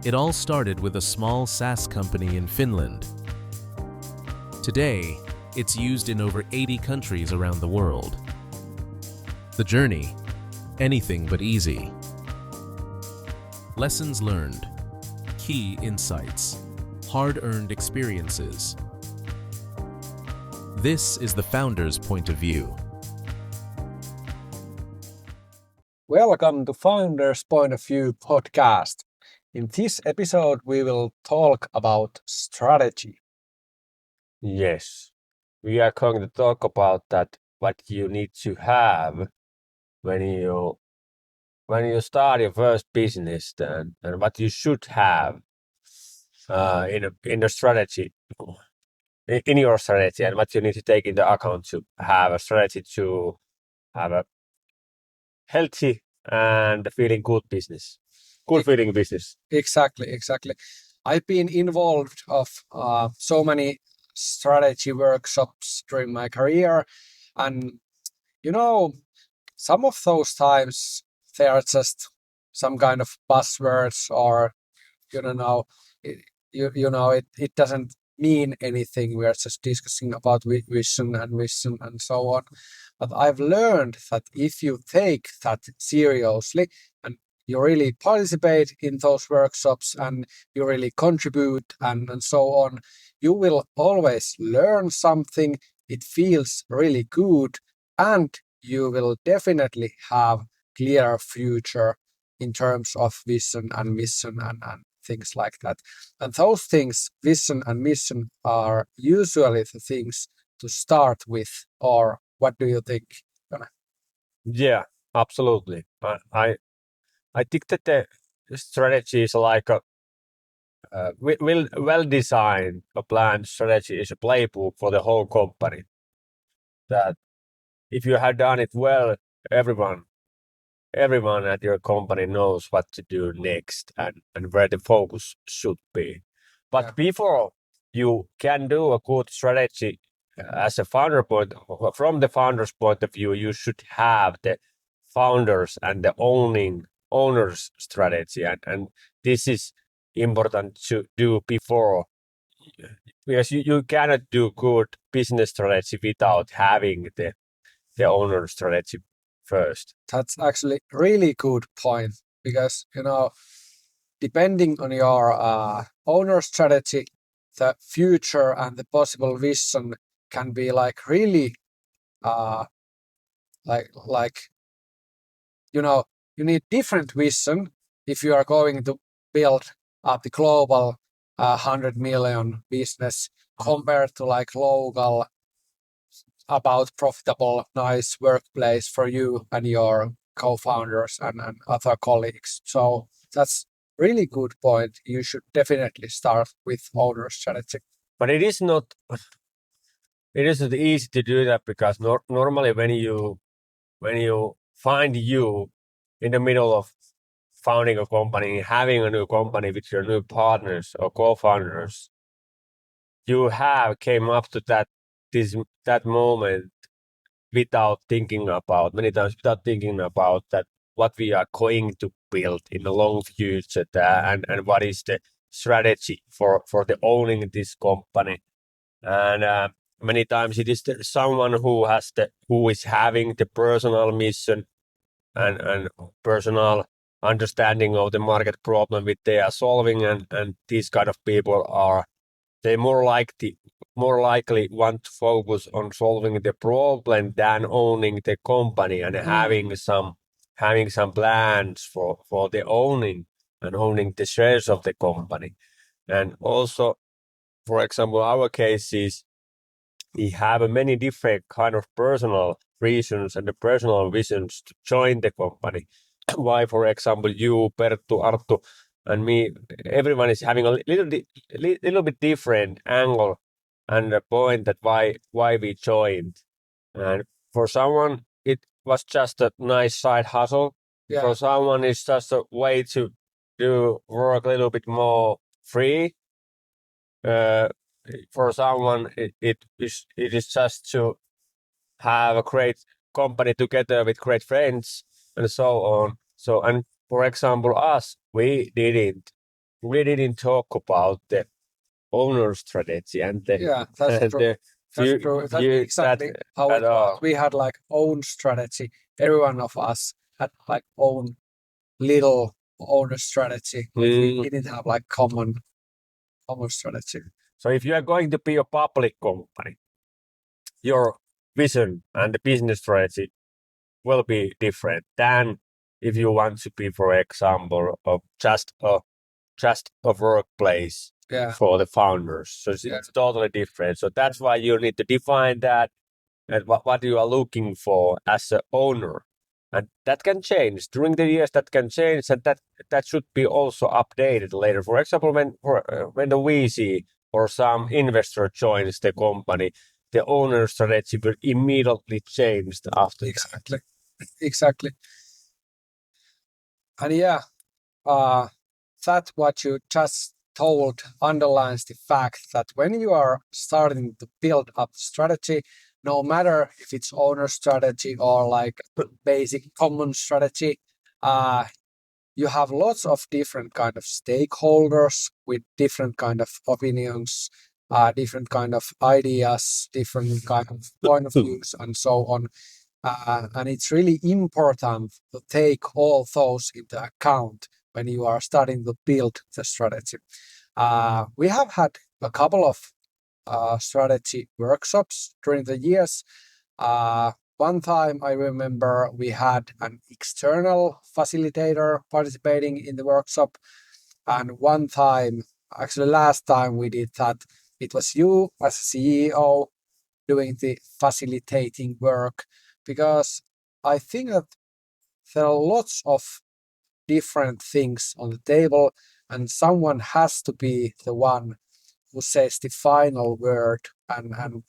It all started with a small SaaS company in Finland. Today, it's used in over 80 countries around the world. The journey, anything but easy. Lessons learned, key insights, hard-earned experiences. This is the founder's point of view. Welcome to Founder's Point of View podcast. In this episode, we will talk about strategy. Yes, we are going to talk about that, what you need to have when you start your first business, and what you should have in a strategy, in your strategy, and what you need to take into account to have a strategy to have a healthy and feeling good business, feeling business. Exactly. I've been involved of so many strategy workshops during my career, and some of those times they are just some kind of buzzwords, or it doesn't mean anything. We are just discussing about vision and so on. But I've learned that if you take that seriously and you really participate in those workshops and you really contribute and so on, you will always learn something. It feels really good, and you will definitely have clearer future in terms of vision and mission and things like that. And those things, vision and mission, are usually the things to start with. Or what do you think, Jona? Yeah, absolutely. I think that the strategy is like a well-designed, a planned strategy is a playbook for the whole company. That if you have done it well, everyone at your company knows what to do next and where the focus should be. But before you can do a good strategy as a from the founder's point of view, you should have the founders and the owners strategy, and this is important to do before, because you cannot do good business strategy without having the owner strategy first. That's actually really good point, because depending on your owner strategy, the future and the possible vision can be like really you need different vision if you are going to build up the global 100 million business compared to like local about profitable, nice workplace for you and your co-founders and other colleagues. So that's really good point. You should definitely start with owner strategy. But it isn't easy to do that, because normally when you find you in the middle of founding a company, having a new company with your new partners or co-founders, you have came up to that moment many times without thinking about that, what we are going to build in the long future, and what is the strategy for the owning this company. And many times it is someone who is having the personal mission and personal understanding of the market problem which they are solving, and these kind of people are more likely want to focus on solving the problem than owning the company and having some plans for the owning the shares of the company. And also, for example, our cases, we have many different kind of personal reasons and the personal visions to join the company. Why, for example, you, Perttu, Arttu, and me, everyone is having a little bit different angle and a point that why we joined. And for someone, it was just a nice side hustle. Yeah. For someone, it's just a way to do work a little bit more free. For someone, it is just to have a great company together with great friends and so on. So, and for example, us, we didn't we didn't talk about the owner strategy and the that's true. That's true. That's exactly how it was. We had like own strategy. Every one of us had like own little owner strategy. We didn't have like common strategy. So if you are going to be a public company, your vision and the business strategy will be different than if you want to be, for example, just a workplace for the founders. So it's totally different. So that's why you need to define that and what you are looking for as an owner. And that can change during the years. That can change, and that should be also updated later. For example, when the VC or some investor joins the company, the owner strategy will immediately change after that. Exactly. And that what you just told underlines the fact that when you are starting to build up strategy, no matter if it's owner strategy or like basic common strategy, you have lots of different kind of stakeholders with different kind of opinions, different kind of ideas, different kind of point of views, and so on. And it's really important to take all those into account when you are starting to build the strategy. We have had a couple of strategy workshops during the years. One time I remember we had an external facilitator participating in the workshop. And one time, actually last time we did that, it was you as CEO doing the facilitating work, because I think that there are lots of different things on the table and someone has to be the one who says the final word and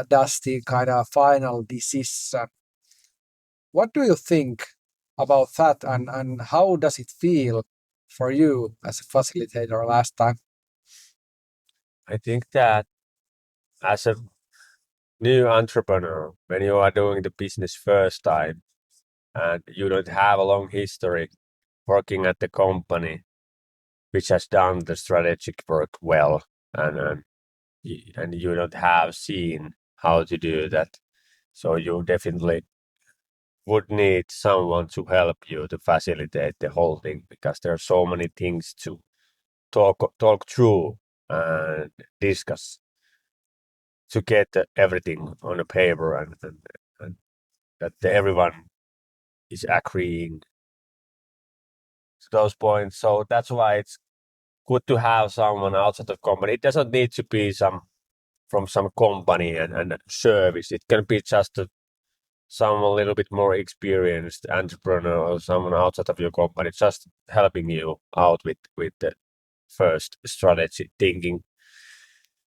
does the kind of final decision. What do you think about that, and how does it feel for you as a facilitator last time? I think that as a new entrepreneur, when you are doing the business first time and you don't have a long history working at the company which has done the strategic work well, and you don't have seen how to do that, so you definitely would need someone to help you to facilitate the whole thing, because there are so many things to talk through and discuss to get everything on a paper and that everyone is agreeing to those points. So that's why it's good to have someone outside the company. It doesn't need to be from some company and service. It can be just someone a little bit more experienced entrepreneur or someone outside of your company just helping you out with the first strategy thinking.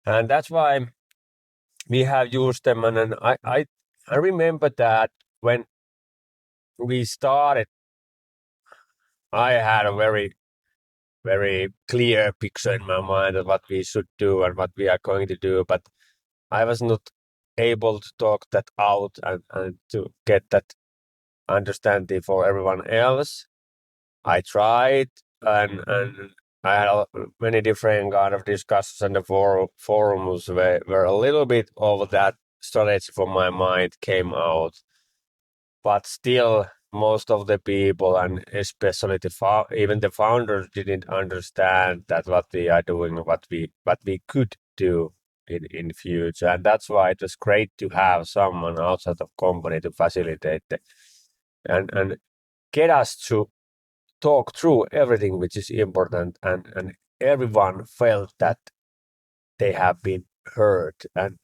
And that's why we have used them. And I remember that when we started, I had a very, very clear picture in my mind of what we should do and what we are going to do, but I was not able to talk that out and to get that understanding for everyone else. I tried and I had many different kind of discussions and the forums where a little bit of that strategy from my mind came out, but still most of the people and especially even the founders didn't understand that what we are doing, what we could do in future. And that's why it was great to have someone outside of company to facilitate and get us to talk through everything which is important, and everyone felt that they have been heard and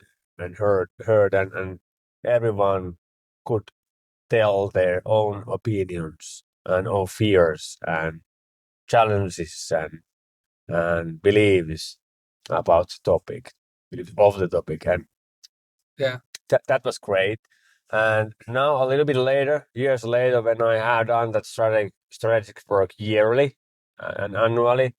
heard and everyone could tell their own opinions and own fears and challenges and beliefs about the topic, of the topic. And that was great. And now a little bit later, years later, when I have done that strategic work yearly and annually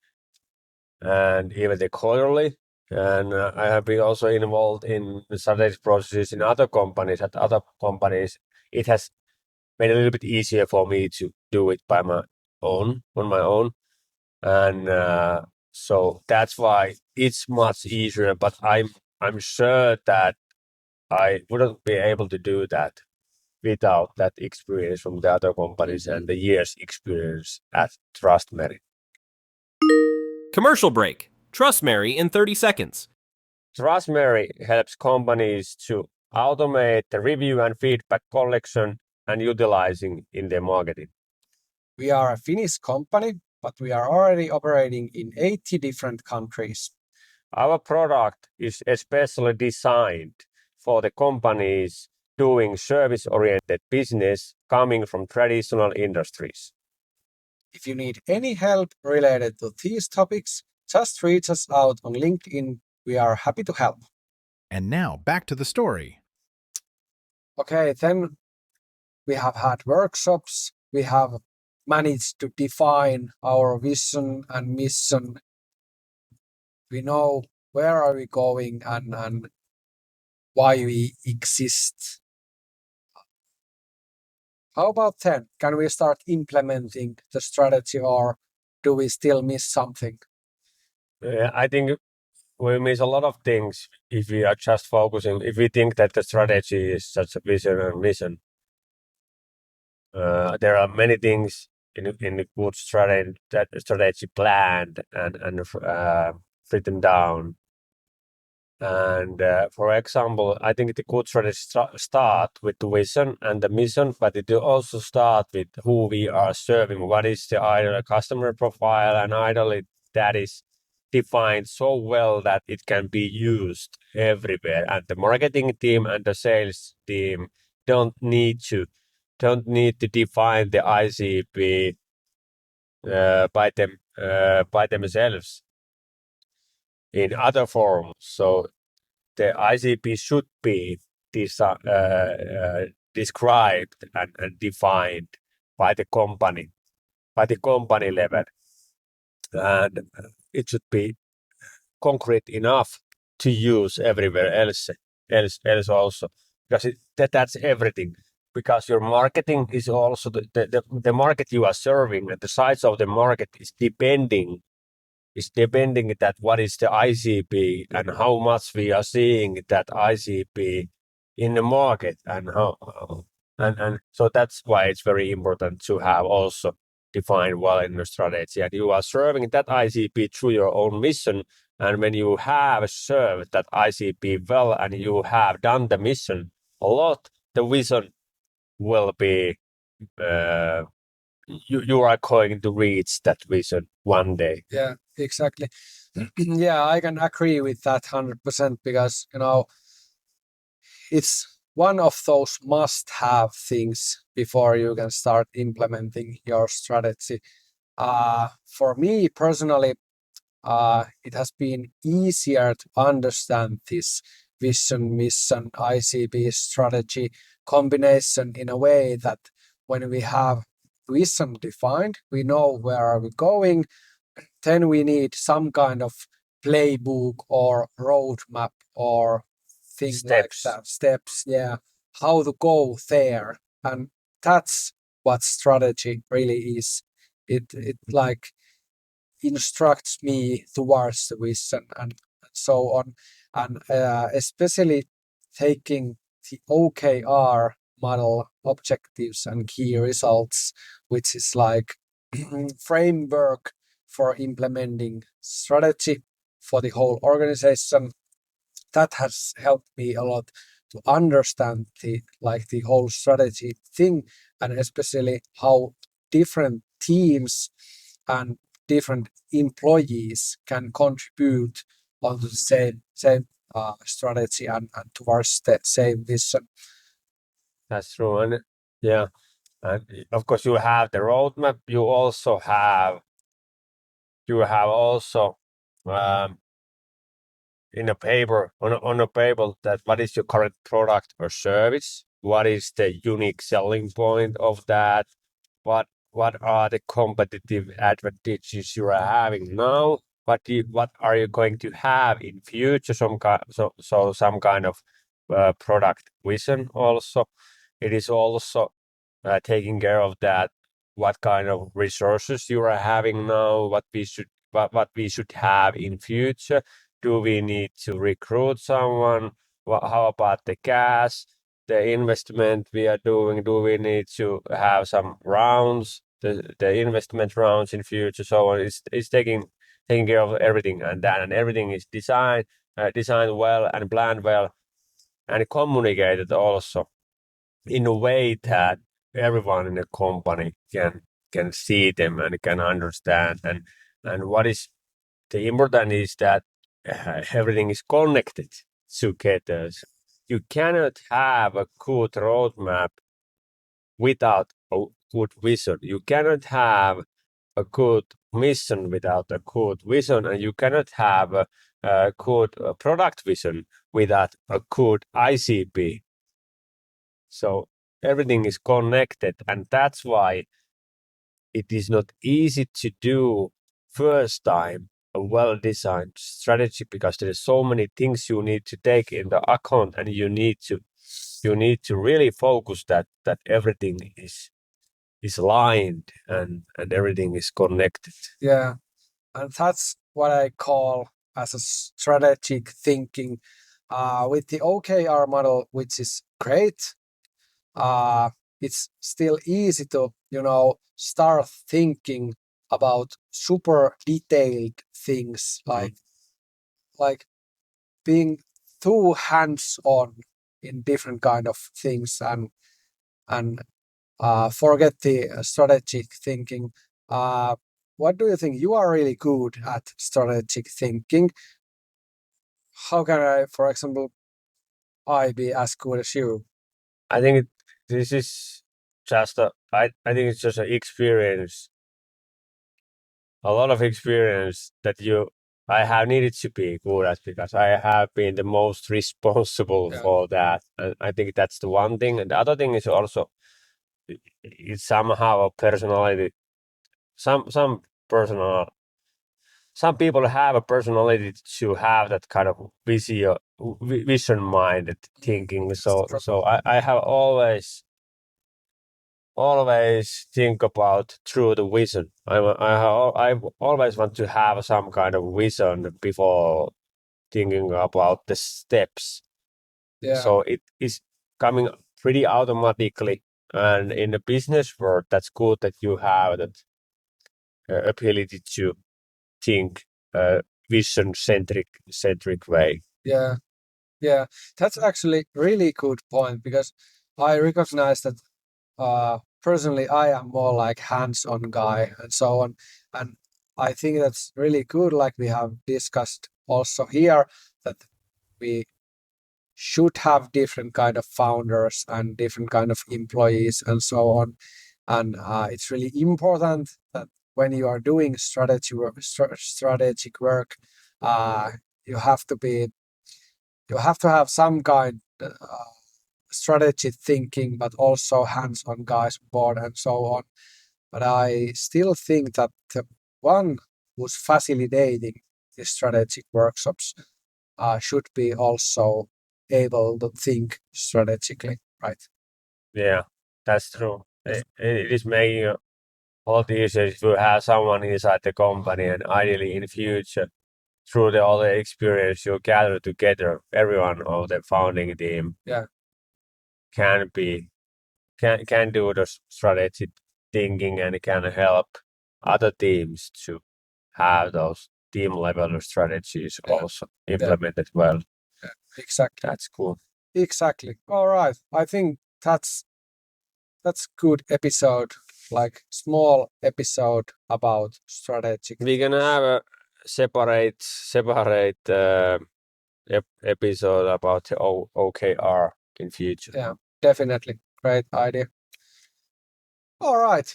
and even the quarterly, and I have been also involved in the strategic processes in other companies. At other companies, it has made it a little bit easier for me to do it on my own. and so that's why it's much easier. But I'm sure that I wouldn't be able to do that without that experience from the other companies and the years experience at Trustmary. Commercial break. Trustmary in 30 seconds. Trustmary helps companies to automate the review and feedback collection and utilizing in their marketing. We are a Finnish company, but we are already operating in 80 different countries. Our product is especially designed for the companies doing service-oriented business coming from traditional industries. If you need any help related to these topics, just reach us out on LinkedIn. We are happy to help. And now back to the story. Okay, then we have had workshops. We have managed to define our vision and mission. We know where are we going and why we exist. How about then? Can we start implementing the strategy, or do we still miss something? I think we miss a lot of things if we are just focusing, if we think that the strategy is just a vision and mission. There are many things in the good strategy planned and written down. And for example, I think the good strategy start with the vision and the mission, but it will also start with who we are serving. What is the ideal customer profile, and ideally that is defined so well that it can be used everywhere. And the marketing team and the sales team don't need to define the ICP by themselves in other forms. So the ICP should be described and defined by the company level, and it should be concrete enough to use everywhere else also, because that's everything. Because your marketing is also the market you are serving, and the size of the market is depending that what is the ICP and how much we are seeing that ICP in the market, and how and so that's why it's very important to have also defined well in the strategy, and you are serving that ICP through your own mission. And when you have served that ICP well and you have done the mission a lot, the vision will be you are going to reach that vision one day. Yeah, exactly. Yeah, I can agree with that 100% because, it's one of those must-have things before you can start implementing your strategy. For me personally, it has been easier to understand this vision, mission, ICP strategy combination in a way that when we have vision defined, we know where are we going, then we need some kind of playbook or roadmap or thing like that. Steps, yeah, how to go there. And that's what strategy really is. It like instructs me towards the vision and so on. And especially taking the OKR model, objectives and key results, which is like framework for implementing strategy for the whole organization. That has helped me a lot to understand the whole strategy thing, and especially how different teams and different employees can contribute onto the same strategy and towards the same vision. That's true, and yeah, and of course you have the roadmap. You also have in a paper on a paper that what is your current product or service, what is the unique selling point of that, what are the competitive advantages you are having now, what are you going to have in future, some kind of product vision also. It is also taking care of that what kind of resources you are having now, what we should have in future. Do we need to recruit someone? How about the cash, the investment we are doing? Do we need to have some rounds, the investment rounds in future? So on. It's taking care of everything, and everything is designed well and planned well and communicated also in a way that everyone in the company can see them and can understand. And what is the important is that everything is connected together. You cannot have a good roadmap without a good vision. You cannot have a good mission without a good vision, and you cannot have a good product vision without a good ICP. So everything is connected, and that's why it is not easy to do first time a well-designed strategy, because there are so many things you need to take into account, and you need to really focus that everything is aligned and everything is connected. Yeah, and that's what I call as a strategic thinking. With the OKR model, which is great, it's still easy to start thinking about super detailed things like being too hands-on in different kind of things and forget the strategic thinking. What do you think? You are really good at strategic thinking. How can I, for example, I be as good as you? I think this is just I think it's just an experience, a lot of experience that I have needed to be good at, because I have been the most responsible for that. And I think that's the one thing. And the other thing is also it's somehow a personality. Some people have a personality to have that kind of vision-minded thinking. So I have always think about through the vision. I always want to have some kind of vision before thinking about the steps. So it is coming pretty automatically. And in the business world, that's good that you have that ability to think vision-centric way. Yeah, that's actually really good point, because I recognize that personally I am more like hands-on guy and so on, and I think that's really good, like we have discussed also here, that we should have different kind of founders and different kind of employees and so on, and it's really important that when you are doing strategic work, you have to have some kind strategy thinking, but also hands-on guys board and so on. But I still think that the one who's facilitating the strategic workshops should be also able to think strategically, right? Yeah, that's true. It is making a lot easier if you have someone inside the company, and ideally in the future, through all the experience you gather together, everyone of the founding team can do the strategic thinking and can help other teams to have those team level strategies also implemented well. Yeah, exactly. That's cool. Exactly. All right. I think that's good episode, like small episode about strategic. We're gonna have a separate episode about the OKR in future. Yeah, definitely. Great idea. All right.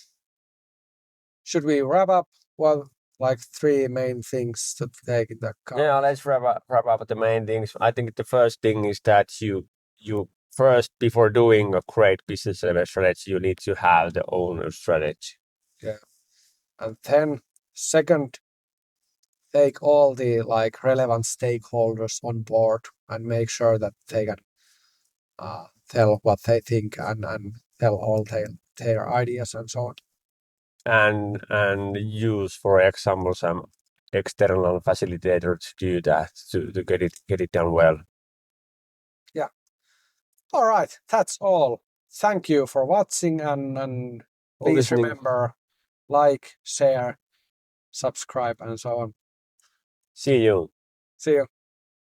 Should we wrap up? Well, like 3 main things to take into account. Yeah, let's wrap up the main things. I think the first thing is that you first, before doing a great business strategy, you need to have the owner strategy. Yeah. And then second, take all the like relevant stakeholders on board and make sure that they can tell what they think and tell all their ideas and so on. and use, for example, some external facilitator to do that to get it done well. All right, that's all. Thank you for watching, and please Listening. remember, like, share, subscribe, and so on. See you. See you.